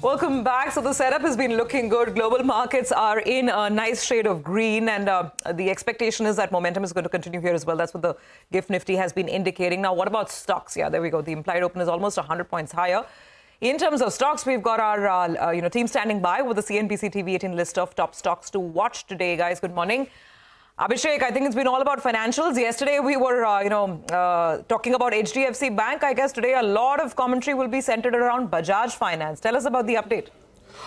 Welcome back. So the setup has been looking good. Global markets are in a nice shade of green, and the expectation is that momentum is going to continue here as well. That's what the GIFT Nifty has been indicating. Now, what about stocks? Yeah, there we go. The implied open is almost 100 points higher. In terms of stocks, we've got our team standing by with the CNBC TV18 list of top stocks to watch today. Guys, good morning. Abhishek, I think it's been all about financials. Yesterday, we were, talking about HDFC Bank. I guess today a lot of commentary will be centered around Bajaj Finance. Tell us about the update.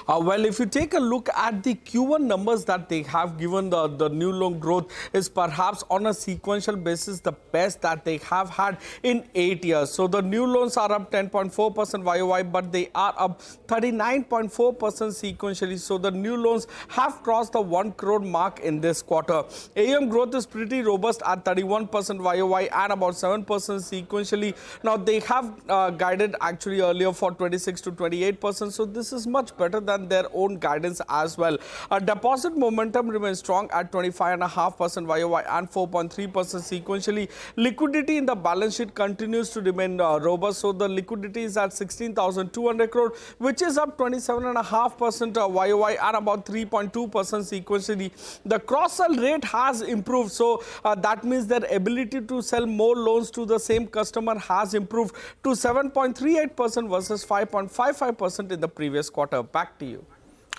Well, if you take a look at the Q1 numbers that they have given, the new loan growth is perhaps on a sequential basis the best that they have had in 8 years. So the new loans are up 10.4% YOY, but they are up 39.4% sequentially. So the new loans have crossed the 1 crore mark in this quarter. AUM growth is pretty robust at 31% YOY and about 7% sequentially. Now, they have guided actually earlier for 26 to 28%. So this is much better than their own guidance as well. Deposit momentum remains strong at 25.5% YOY and 4.3% sequentially. Liquidity in the balance sheet continues to remain robust. So the liquidity is at 16,200 crore, which is up 27.5% YOY and about 3.2% sequentially. The cross-sell rate has improved. So that means their ability to sell more loans to the same customer has improved to 7.38% versus 5.55% in the previous quarter. Back to you.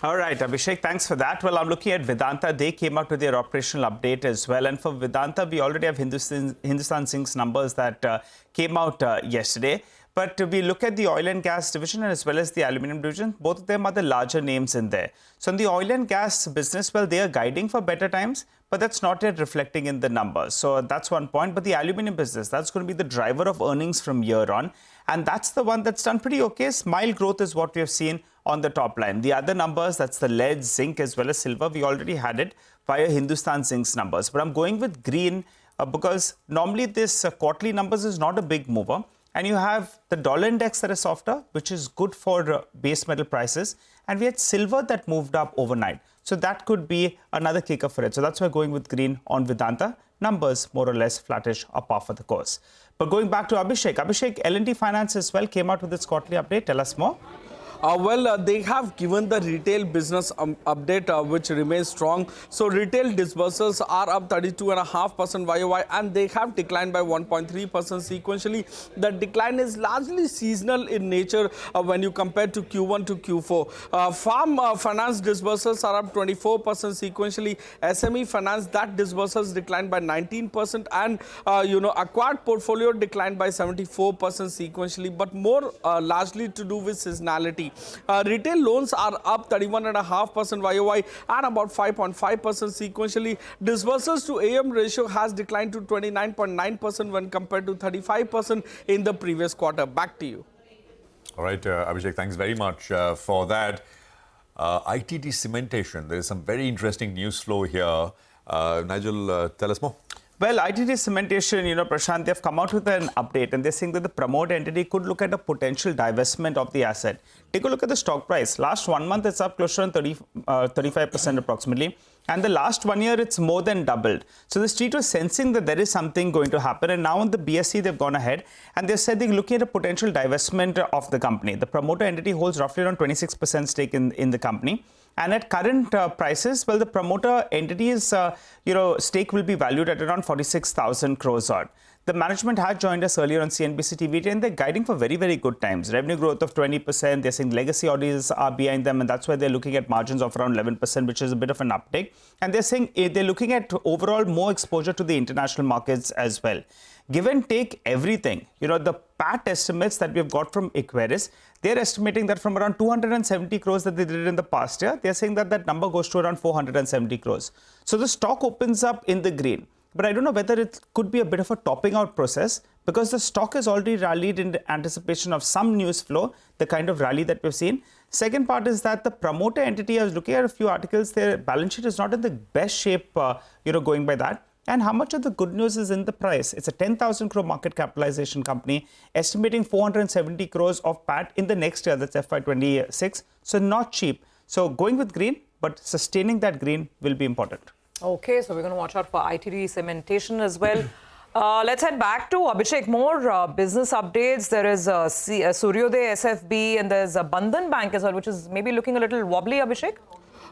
All right, Abhishek, thanks for that. Well, I'm looking at Vedanta. They came out with their operational update as well. And for Vedanta, we already have Hindustan Zinc's numbers that came out yesterday. But we look at the oil and gas division as well as the aluminium division. Both of them are the larger names in there. So in the oil and gas business, well, they are guiding for better times, but that's not yet reflecting in the numbers. So that's one point. But the aluminium business, that's going to be the driver of earnings from year on. And that's the one that's done pretty okay. Mild growth is what we have seen on the top line. The other numbers, that's the lead, zinc, as well as silver. We already had it via Hindustan Zinc's numbers. But I'm going with green because normally this quarterly numbers is not a big mover. And you have the dollar index that is softer, which is good for base metal prices. And we had silver that moved up overnight. So that could be another kicker for it. So that's why going with green on Vedanta. Numbers more or less flattish or par for the course. But going back to Abhishek. Abhishek, L&T Finance as well came out with its quarterly update. Tell us more. They have given the retail business update, which remains strong. So retail disbursals are up 32.5% YOY and they have declined by 1.3% sequentially. The decline is largely seasonal in nature when you compare to Q1 to Q4. Farm finance disbursals are up 24% sequentially. SME finance, that disbursals declined by 19% and acquired portfolio declined by 74% sequentially, but more largely to do with seasonality. Retail loans are up 31.5% YOY and about 5.5% sequentially. Disbursals to AUM ratio has declined to 29.9% when compared to 35% in the previous quarter. Back to you. All right, Abhishek, thanks very much for that. ITD cementation, there is some very interesting news flow here. Nigel, tell us more. Well, ITD cementation, Prashant, they've come out with an update and they're saying that the promoter entity could look at a potential divestment of the asset. Take a look at the stock price. Last 1 month, it's up close to 35% approximately. And the last 1 year, it's more than doubled. So the street was sensing that there is something going to happen. And now on the BSE, they've gone ahead and they said they're looking at a potential divestment of the company. The promoter entity holds roughly around 26% stake in the company. And at current prices, well, the promoter entity's stake will be valued at around 46,000 crores odd. The management had joined us earlier on CNBC TV and they're guiding for very, very good times. Revenue growth of 20%. They're saying legacy orders are behind them, and that's why they're looking at margins of around 11%, which is a bit of an uptick. And they're saying they're looking at overall more exposure to the international markets as well. Give and take everything, the PAT estimates that we've got from Equirus, they're estimating that from around 270 crores that they did in the past year, they're saying that that number goes to around 470 crores. So the stock opens up in the green. But I don't know whether it could be a bit of a topping out process because the stock has already rallied in anticipation of some news flow, the kind of rally that we've seen. Second part is that the promoter entity, I was looking at a few articles, their balance sheet is not in the best shape, going by that. And how much of the good news is in the price? It's a 10,000 crore market capitalization company, estimating 470 crores of PAT in the next year, that's FY26. So not cheap. So going with green, but sustaining that green will be important. Okay, so we're going to watch out for ITD cementation as well. Let's head back to Abhishek. More business updates. There is Suryodaya SFB and there's Bandhan Bank as well, which is maybe looking a little wobbly, Abhishek.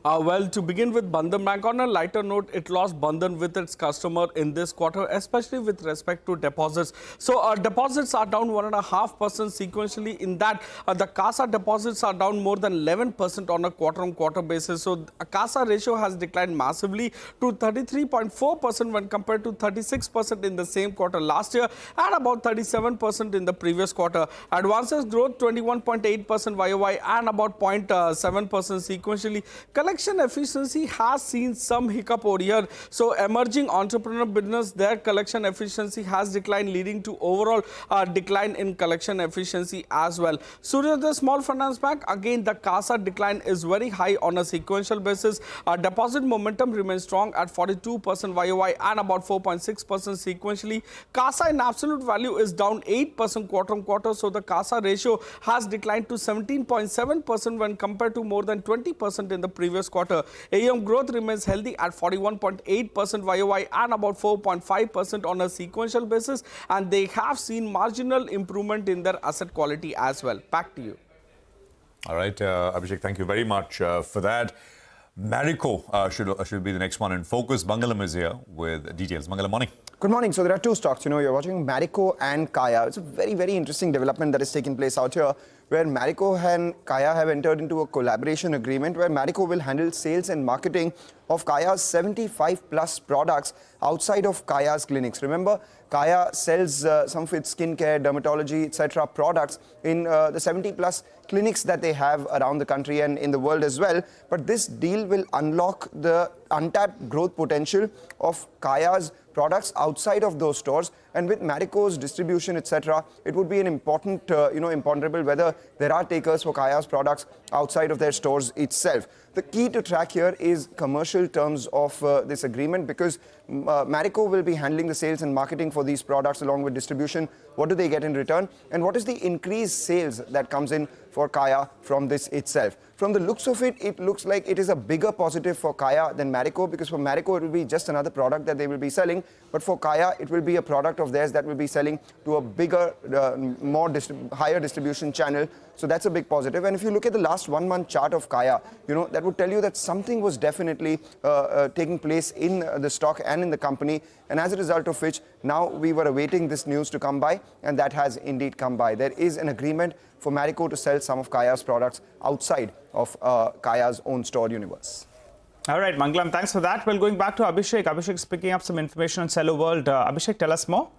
Well, to begin with Bandhan Bank, on a lighter note, it lost Bandhan with its customer in this quarter, especially with respect to deposits. So deposits are down 1.5% sequentially. In that, the CASA deposits are down more than 11% on a quarter-on-quarter basis. So CASA ratio has declined massively to 33.4% when compared to 36% in the same quarter last year and about 37% in the previous quarter. Advances growth 21.8% YOY and about 0.7% sequentially. Collection efficiency has seen some hiccup over here. So emerging entrepreneur business, their collection efficiency has declined, leading to overall decline in collection efficiency as well. Suryodaya Small Finance Bank, again the CASA decline is very high on a sequential basis. Deposit momentum remains strong at 42% YOY and about 4.6% sequentially. CASA in absolute value is down 8% quarter on quarter. So the CASA ratio has declined to 17.7% when compared to more than 20% in the previous quarter. AUM growth remains healthy at 41.8% YOY and about 4.5% on a sequential basis, and they have seen marginal improvement in their asset quality as well. Back to you. All right, Abhishek, thank you very much for that. Marico should be the next one in focus. Mangalam is here with details. Mangalam, morning. Good morning. So there are two stocks. You're watching Marico and Kaya. It's a very, very interesting development that is taking place out here, where Marico and Kaya have entered into a collaboration agreement where Marico will handle sales and marketing of Kaya's 75 plus products outside of Kaya's clinics. Remember, Kaya sells some of its skincare, dermatology, etc. products in the 70 plus clinics that they have around the country and in the world as well. But this deal will unlock the untapped growth potential of Kaya's products outside of those stores, and with Marico's distribution, etc., it would be an important, imponderable whether there are takers for Kaya's products outside of their stores itself. The key to track here is commercial terms of this agreement, because Marico will be handling the sales and marketing for these products along with distribution. What do they get in return, and what is the increased sales that comes in for Kaya from this itself? From the looks of it, it looks like it is a bigger positive for Kaya than Marico, because for Marico, it will be just another product that they will be selling. But for Kaya, it will be a product of theirs that will be selling to a bigger, higher distribution channel. So that's a big positive. And if you look at the last 1 month chart of Kaya, that would tell you that something was definitely taking place in the stock and in the company. And as a result of which, now we were awaiting this news to come by, and that has indeed come by. There is an agreement for Marico to sell some of Kaya's products outside of Kaya's own store universe. All right, Mangalam, thanks for that. Well, going back to Abhishek. Abhishek's picking up some information on Cello World. Abhishek, tell us more.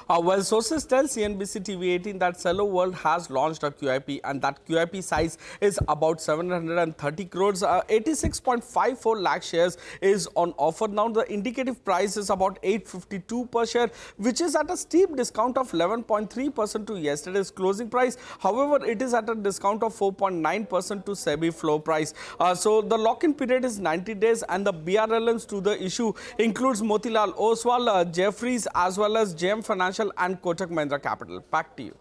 Well, sources tell CNBC TV18 that Cello World has launched a QIP, and that QIP size is about 730 crores. 86.54 lakh shares is on offer. Now, the indicative price is about 852 per share, which is at a steep discount of 11.3% to yesterday's closing price. However, it is at a discount of 4.9% to SEBI floor price. So, the lock-in period is 90 days, and the BRLMs to the issue includes Motilal Oswal, Jefferies, as well as JM Financial and Kotak Mahindra Capital. Back to you.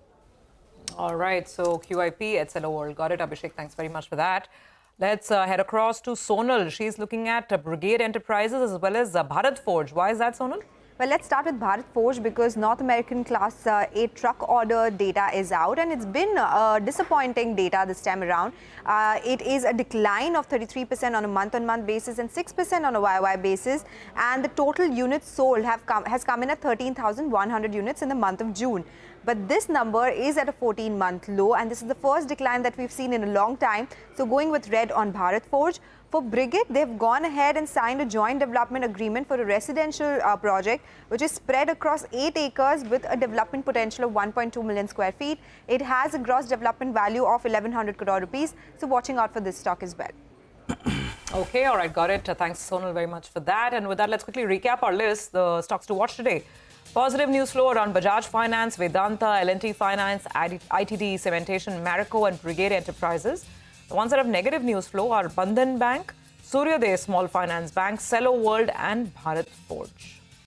All right, so QIP at Cello World. Got it, Abhishek. Thanks very much for that. Let's head across to Sonal. She's looking at Brigade Enterprises as well as Bharat Forge. Why is that, Sonal? Well, let's start with Bharat Forge, because North American Class A truck order data is out, and it's been disappointing data this time around. It is a decline of 33% on a month-on-month basis and 6% on a YOY basis, and the total units sold has come in at 13,100 units in the month of June. But this number is at a 14-month low, and this is the first decline that we've seen in a long time. So going with red on Bharat Forge. For Brigade, they've gone ahead and signed a joint development agreement for a residential project, which is spread across 8 acres with a development potential of 1.2 million square feet. It has a gross development value of 1,100 crore rupees. So watching out for this stock as well. Okay, all right, got it. Thanks, Sonal, very much for that. And with that, let's quickly recap our list, the stocks to watch today. Positive news flow around Bajaj Finance, Vedanta, L&T Finance, ITD Cementation, Marico and Brigade Enterprises. The ones that have negative news flow are Bandhan Bank, Suryodaya Small Finance Bank, Cello World and Bharat Forge.